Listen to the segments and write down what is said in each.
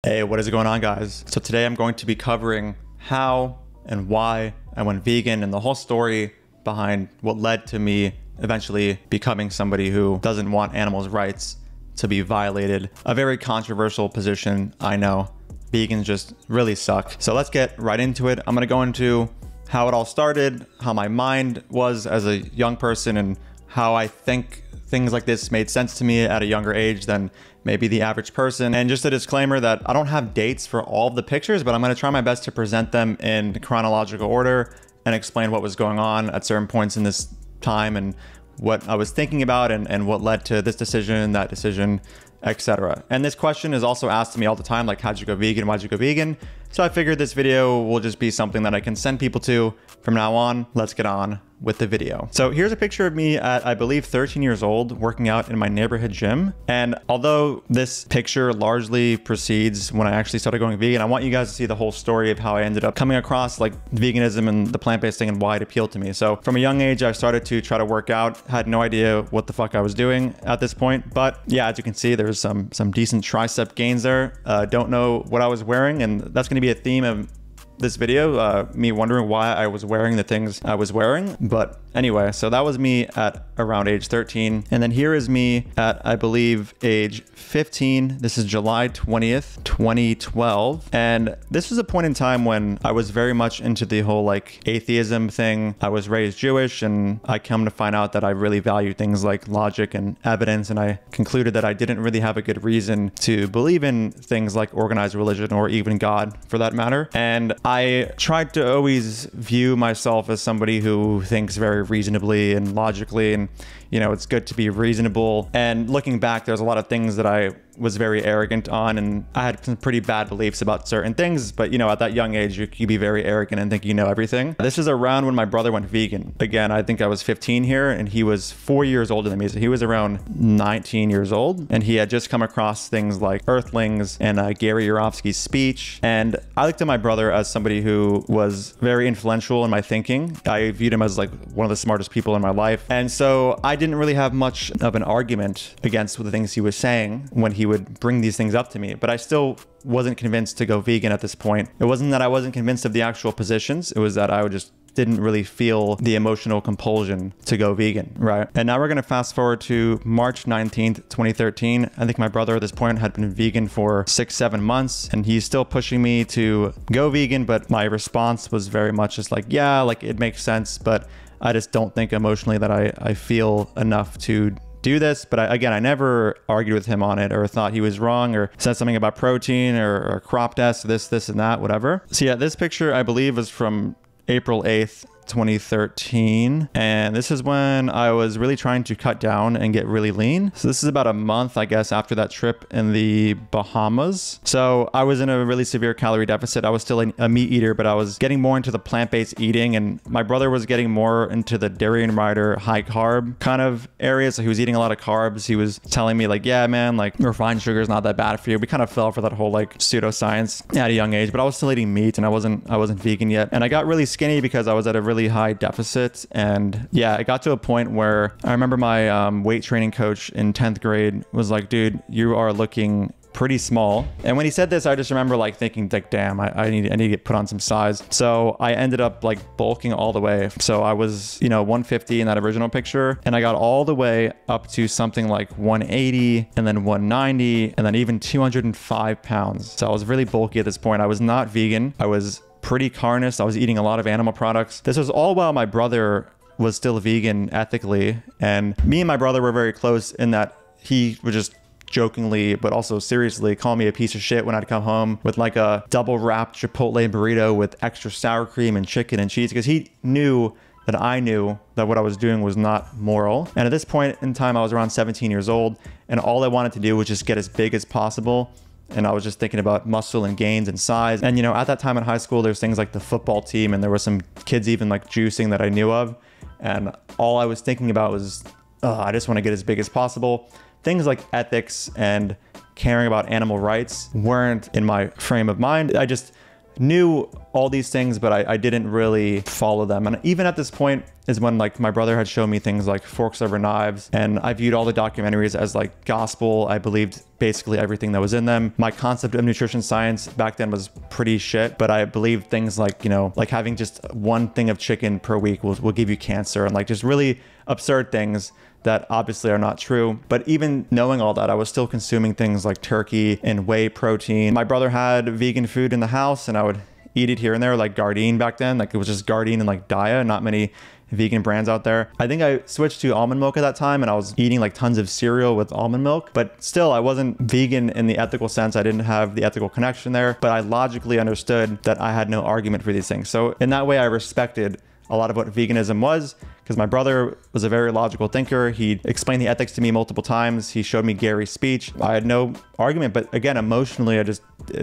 Hey, what is going on, guys? So today I'm going to be covering how and why I went vegan and the whole story behind what led to me eventually becoming somebody who doesn't want animals' rights to be violated. A very controversial position, I know. Vegans just really suck. So let's get right into it. I'm gonna go into how it all started, how my mind was as a young person, and how I think things like this made sense to me at a younger age than maybe the average person. And just a disclaimer that I don't have dates for all of the pictures, but I'm going to try my best to present them in chronological order and explain what was going on at certain points in this time and what I was thinking about and what led to this decision, that decision, etc. And this question is also asked to me all the time, like, how'd you go vegan? Why'd you go vegan? So I figured this video will just be something that I can send people to from now on. Let's get on with the video. So here's a picture of me at, I believe, 13 years old, working out in my neighborhood gym. And although this picture largely precedes when I actually started going vegan, I want you guys to see the whole story of how I ended up coming across like veganism and the plant-based thing and why it appealed to me. So from a young age, I started to try to work out, had no idea what the fuck I was doing at this point. But yeah, as you can see, there's some decent tricep gains there. Don't know what I was wearing, and that's gonna be a theme of this video, me wondering why I was wearing the things I was wearing. But anyway, so that was me at around age 13. And then here is me at, I believe, age 15. This is July 20th, 2012. And this was a point in time when I was very much into the whole like atheism thing. I was raised Jewish, and I come to find out that I really value things like logic and evidence. And I concluded that I didn't really have a good reason to believe in things like organized religion or even God for that matter. And I tried to always view myself as somebody who thinks very reasonably and logically, and you know, it's good to be reasonable. And looking back, there's a lot of things that I was very arrogant on, and I had some pretty bad beliefs about certain things. But you know, at that young age, you can be very arrogant and think you know everything. This is around when my brother went vegan. Again, I think I was 15 here, and he was 4 years older than me. So he was around 19 years old, and he had just come across things like Earthlings and Gary Yourofsky's speech. And I looked at my brother as somebody who was very influential in my thinking. I viewed him as like one of the smartest people in my life. And so I didn't really have much of an argument against the things he was saying when he would bring these things up to me, but I still wasn't convinced to go vegan at this point. It wasn't that I wasn't convinced of the actual positions, it was that I just didn't really feel the emotional compulsion to go vegan, right? And now we're gonna fast forward to March 19th, 2013. I think my brother at this point had been vegan for 6-7 months, and he's still pushing me to go vegan, but my response was very much just like, yeah, like it makes sense, but I just don't think emotionally that I feel enough to do this. But I never argued with him on it or thought he was wrong or said something about protein or crop tests, this and that, whatever. So yeah, this picture I believe is from April 8th, 2013, and this is when I was really trying to cut down and get really lean. So this is about a month, I guess, after that trip in the Bahamas. So I was in a really severe calorie deficit. I was still a meat eater, but I was getting more into the plant-based eating, and my brother was getting more into the dairy and rider high carb kind of area. So he was eating a lot of carbs. He was telling me like, yeah, man, like refined sugar is not that bad for you. We kind of fell for that whole like pseudoscience at a young age, but I was still eating meat, and I wasn't vegan yet. And I got really skinny because I was at a really high deficit. And yeah, it got to a point where I remember my weight training coach in 10th grade was like, dude, you are looking pretty small. And when he said this, I just remember like thinking like, damn, I need to get put on some size. So I ended up like bulking all the way. So I was, you know, 150 in that original picture, and I got all the way up to something like 180 and then 190 and then even 205 pounds. So I was really bulky at this point. I was not vegan. I was pretty carnivore. I was eating a lot of animal products. This was all while my brother was still vegan ethically. And me and my brother were very close in that he would just jokingly, but also seriously, call me a piece of shit when I'd come home with like a double wrapped Chipotle burrito with extra sour cream and chicken and cheese, because he knew that I knew that what I was doing was not moral. And at this point in time, I was around 17 years old, and all I wanted to do was just get as big as possible. And I was just thinking about muscle and gains and size. And you know, at that time in high school, there's things like the football team, and there were some kids even like juicing that I knew of. And all I was thinking about was, I just want to get as big as possible. Things like ethics and caring about animal rights weren't in my frame of mind. I just knew all these things, but I didn't really follow them. And even at this point is when like my brother had shown me things like Forks Over Knives, and I viewed all the documentaries as like gospel. I believed basically everything that was in them. My concept of nutrition science back then was pretty shit, but I believed things like, you know, like having just one thing of chicken per week will give you cancer, and like just really absurd things that obviously are not true. But even knowing all that, I was still consuming things like turkey and whey protein. My brother had vegan food in the house and I would eat it here and there, like Gardein back then. Like it was just Gardein and like Daya, not many vegan brands out there. I think I switched to almond milk at that time, and I was eating like tons of cereal with almond milk, but still I wasn't vegan in the ethical sense. I didn't have the ethical connection there, but I logically understood that I had no argument for these things. So in that way, I respected a lot of what veganism was, because my brother was a very logical thinker. He explained the ethics to me multiple times. He showed me Gary's speech. I had no argument, but again, emotionally, it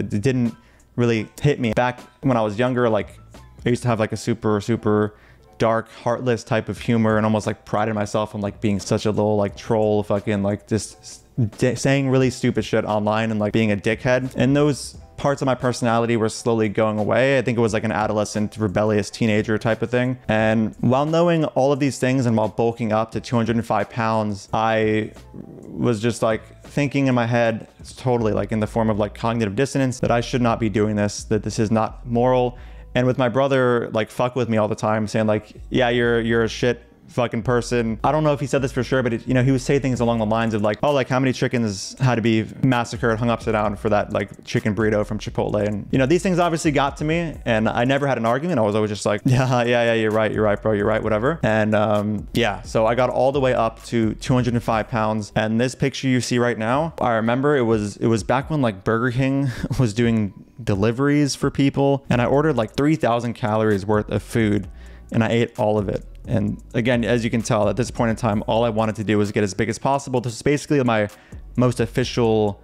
didn't really hit me. Back when I was younger, like I used to have like a super dark, heartless type of humor, and almost like prided myself on like being such a little like troll, fucking like just saying really stupid shit online and like being a dickhead. And those parts of my personality were slowly going away. I think it was like an adolescent, rebellious teenager type of thing. And while knowing all of these things and while bulking up to 205 pounds, I was just like thinking in my head, it's totally like in the form of like cognitive dissonance, that I should not be doing this, that this is not moral. And with my brother, like fuck with me all the time, saying like, yeah, you're a shit fucking person. I don't know if he said this for sure, but you know, he would say things along the lines of like, oh, like how many chickens had to be massacred, hung upside down for that like chicken burrito from Chipotle. And you know, these things obviously got to me, and I never had an argument. I was always just like, yeah, you're right, bro, you're right, whatever. And yeah, so I got all the way up to 205 pounds. And this picture you see right now, I remember it was back when like Burger King was doing deliveries for people, and I ordered like 3,000 calories worth of food, and I ate all of it. And again, as you can tell, at this point in time, all I wanted to do was get as big as possible. This is basically my most official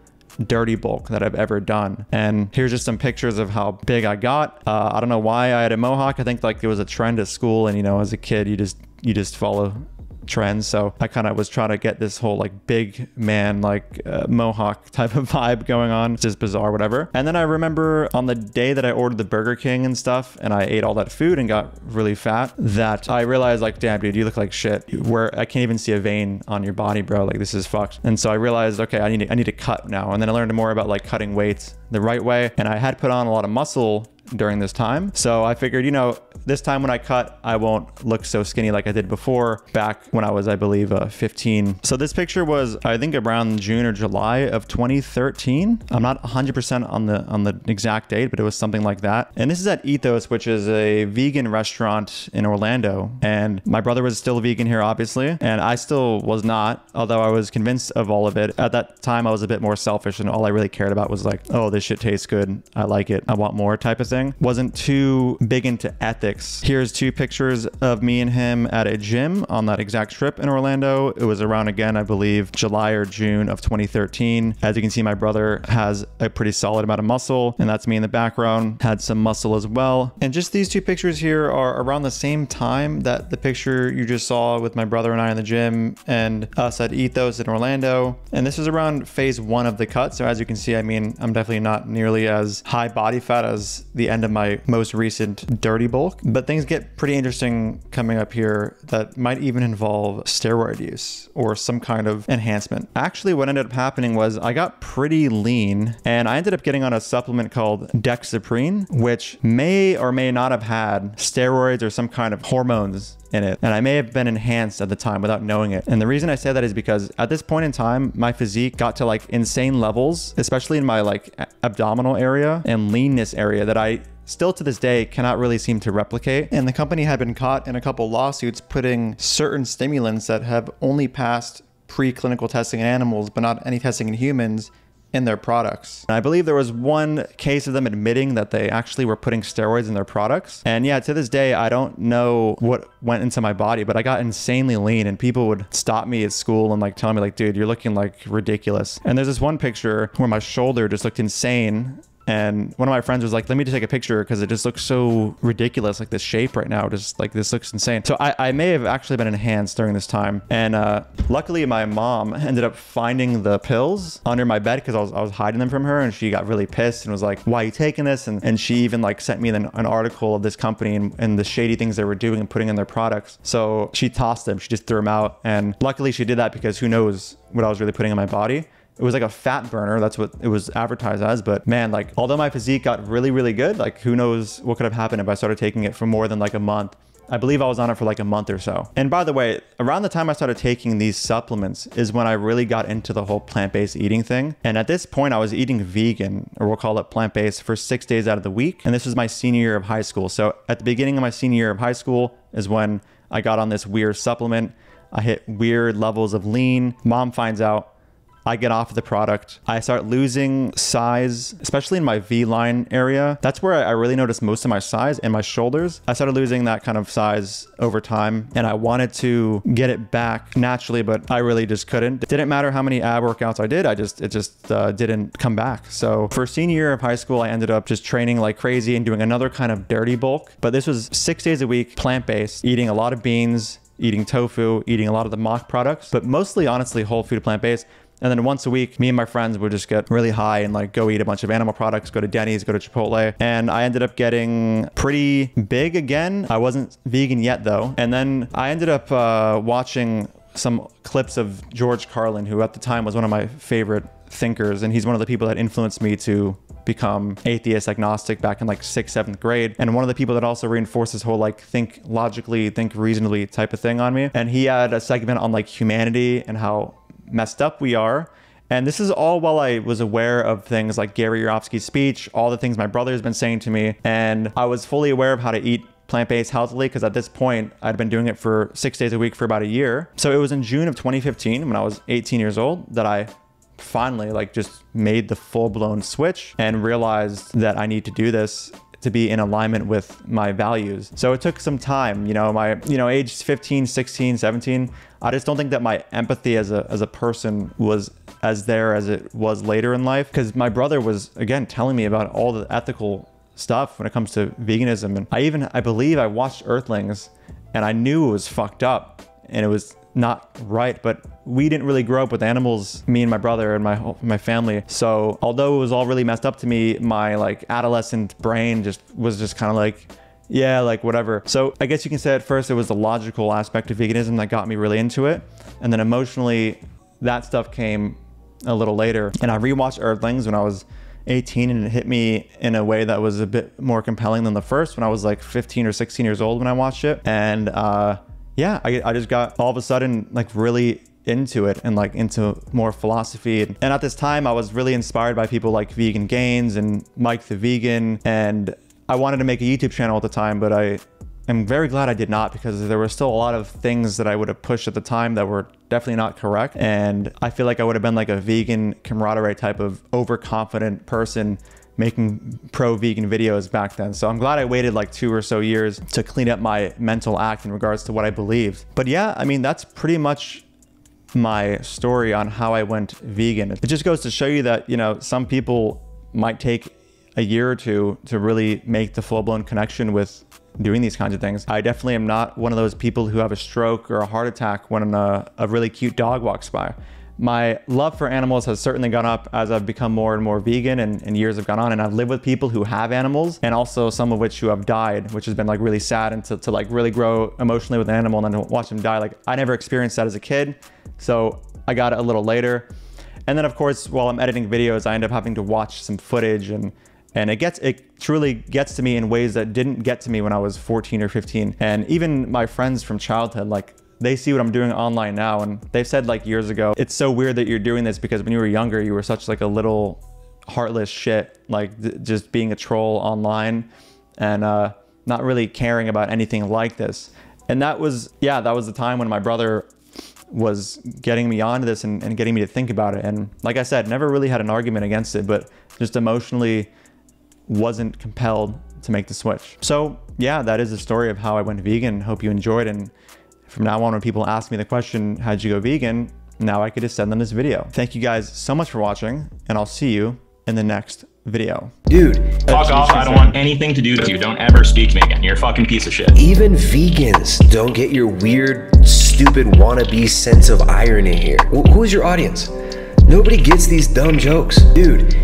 dirty bulk that I've ever done. And here's just some pictures of how big I got. I don't know why I had a mohawk. I think like it was a trend at school, and you know, as a kid, you just follow trends. So I kind of was trying to get this whole like big man, like mohawk type of vibe going on. It's just bizarre, whatever. And then I remember on the day that I ordered the Burger King and stuff, and I ate all that food and got really fat, that I realized like, damn dude, you look like shit. Where I can't even see a vein on your body, bro. Like this is fucked. And so I realized, okay, I need to cut now. And then I learned more about like cutting weights the right way. And I had put on a lot of muscle during this time. So I figured, you know, this time when I cut, I won't look so skinny like I did before, back when I was, I believe, 15. So this picture was, I think, around June or July of 2013. I'm not 100% on the exact date, but it was something like that. And this is at Ethos, which is a vegan restaurant in Orlando. And my brother was still vegan here, obviously, and I still was not, although I was convinced of all of it. At that time, I was a bit more selfish, and all I really cared about was like, oh, this shit tastes good, I like it, I want more type of thing. Wasn't too big into ethics. Here's two pictures of me and him at a gym on that exact trip in Orlando. It was around, again, I believe, July or June of 2013. As you can see, my brother has a pretty solid amount of muscle, and that's me in the background. Had some muscle as well. And just these two pictures here are around the same time that the picture you just saw with my brother and I in the gym and us at Ethos in Orlando. And this is around phase 1 of the cut. So as you can see, I mean, I'm definitely not nearly as high body fat as the end of my most recent dirty bulk, but things get pretty interesting coming up here that might even involve steroid use or some kind of enhancement. Actually, what ended up happening was I got pretty lean, and I ended up getting on a supplement called Dexaprine, which may or may not have had steroids or some kind of hormones in it. And I may have been enhanced at the time without knowing it. And the reason I say that is because at this point in time, my physique got to like insane levels, especially in my like abdominal area and leanness area, that I still to this day cannot really seem to replicate. And the company had been caught in a couple lawsuits putting certain stimulants that have only passed preclinical testing in animals, but not any testing in humans, in their products. And I believe there was one case of them admitting that they actually were putting steroids in their products. And yeah, to this day, I don't know what went into my body, but I got insanely lean, and people would stop me at school and like tell me like, dude, you're looking like ridiculous. And there's this one picture where my shoulder just looked insane And one of my friends was like, let me just take a picture because it just looks so ridiculous. Like this shape right now, just like this looks insane. So I may have actually been enhanced during this time. And luckily my mom ended up finding the pills under my bed because I was hiding them from her, and she got really pissed and was like, why are you taking this? And she even like sent me an article of this company and the shady things they were doing and putting in their products. So she tossed them. She just threw them out. And luckily she did that because who knows what I was really putting in my body. It was like a fat burner. That's what it was advertised as. But man, like although my physique got really, really good, like who knows what could have happened if I started taking it for more than like a month. I believe I was on it for like a month or so. And by the way, around the time I started taking these supplements is when I really got into the whole plant-based eating thing. And at this point I was eating vegan, or we'll call it plant-based, for 6 days out of the week. And this was my senior year of high school. So at the beginning of my senior year of high school is when I got on this weird supplement. I hit weird levels of lean. Mom finds out. I get off of the product. I start losing size, especially in my V-line area. That's where I really noticed most of my size, and my shoulders. I started losing that kind of size over time, and I wanted to get it back naturally, but I really just couldn't. It didn't matter how many ab workouts I did. It just didn't come back. So for senior year of high school, I ended up just training like crazy and doing another kind of dirty bulk. But this was 6 days a week, plant-based, eating a lot of beans, eating tofu, eating a lot of the mock products, but mostly honestly whole food plant-based. And then once a week, me and my friends would just get really high and like go eat a bunch of animal products, go to Denny's, go to Chipotle. And I ended up getting pretty big again. I wasn't vegan yet though. And then I ended up watching some clips of George Carlin, who at the time was one of my favorite thinkers. And he's one of the people that influenced me to become atheist agnostic back in like 6th, 7th grade. And one of the people that also reinforced this whole like think logically, think reasonably type of thing on me. And he had a segment on like humanity and how messed up we are. And this is all while I was aware of things like Gary Yourofsky's speech, all the things my brother has been saying to me. And I was fully aware of how to eat plant-based healthily because at this point I'd been doing it for 6 days a week for about a year. So it was in June of 2015 when I was 18 years old that I finally like just made the full-blown switch and realized that I need to do this to be in alignment with my values. So it took some time, age 15, 16, 17. I just don't think that my empathy as a person was as there as it was later in life, because my brother was, again, telling me about all the ethical stuff when it comes to veganism. And I believe I watched Earthlings and I knew it was fucked up and it was not right, but we didn't really grow up with animals, me and my brother and my family. So although it was all really messed up to me, my like adolescent brain was just kind of like, yeah, like whatever. So I guess you can say at first it was the logical aspect of veganism that got me really into it. And then emotionally, that stuff came a little later. And I rewatched Earthlings when I was 18 and it hit me in a way that was a bit more compelling than the first when I was like 15 or 16 years old when I watched it. And yeah, I just got all of a sudden like really into it and like into more philosophy. And at this time I was really inspired by people like Vegan Gains and Mike the Vegan. And I wanted to make a YouTube channel at the time, but I am very glad I did not, because there were still a lot of things that I would have pushed at the time that were definitely not correct. And I feel like I would have been like a vegan camaraderie type of overconfident person making pro-vegan videos back then. So I'm glad I waited like 2 or so years to clean up my mental act in regards to what I believed. But yeah, I mean, that's pretty much my story on how I went vegan. It just goes to show you that, some people might take a year or two to really make the full-blown connection with doing these kinds of things. I definitely am not one of those people who have a stroke or a heart attack when a really cute dog walks by. My love for animals has certainly gone up as I've become more and more vegan and years have gone on, and I've lived with people who have animals, and also some of which who have died, which has been like really sad, and to like really grow emotionally with an animal and then to watch them die. Like I never experienced that as a kid, so I got it a little later. And then of course, while I'm editing videos, I end up having to watch some footage and it truly gets to me in ways that didn't get to me when I was 14 or 15. And even my friends from childhood, like they see what I'm doing online now, and they've said like years ago, it's so weird that you're doing this because when you were younger, you were such like a little heartless shit, like just being a troll online and not really caring about anything like this. And that was the time when my brother was getting me onto this and getting me to think about it. And like I said, never really had an argument against it, but just emotionally wasn't compelled to make the switch. So yeah, that is the story of how I went vegan. Hope you enjoyed. And from now on, when people ask me the question, how'd you go vegan? Now I could just send them this video. Thank you guys so much for watching, and I'll see you in the next video. Dude. Fuck off, I don't want anything to do with you. Don't ever speak to me again. You're a fucking piece of shit. Even vegans don't get your weird, stupid wannabe sense of irony here. Who is your audience? Nobody gets these dumb jokes. Dude,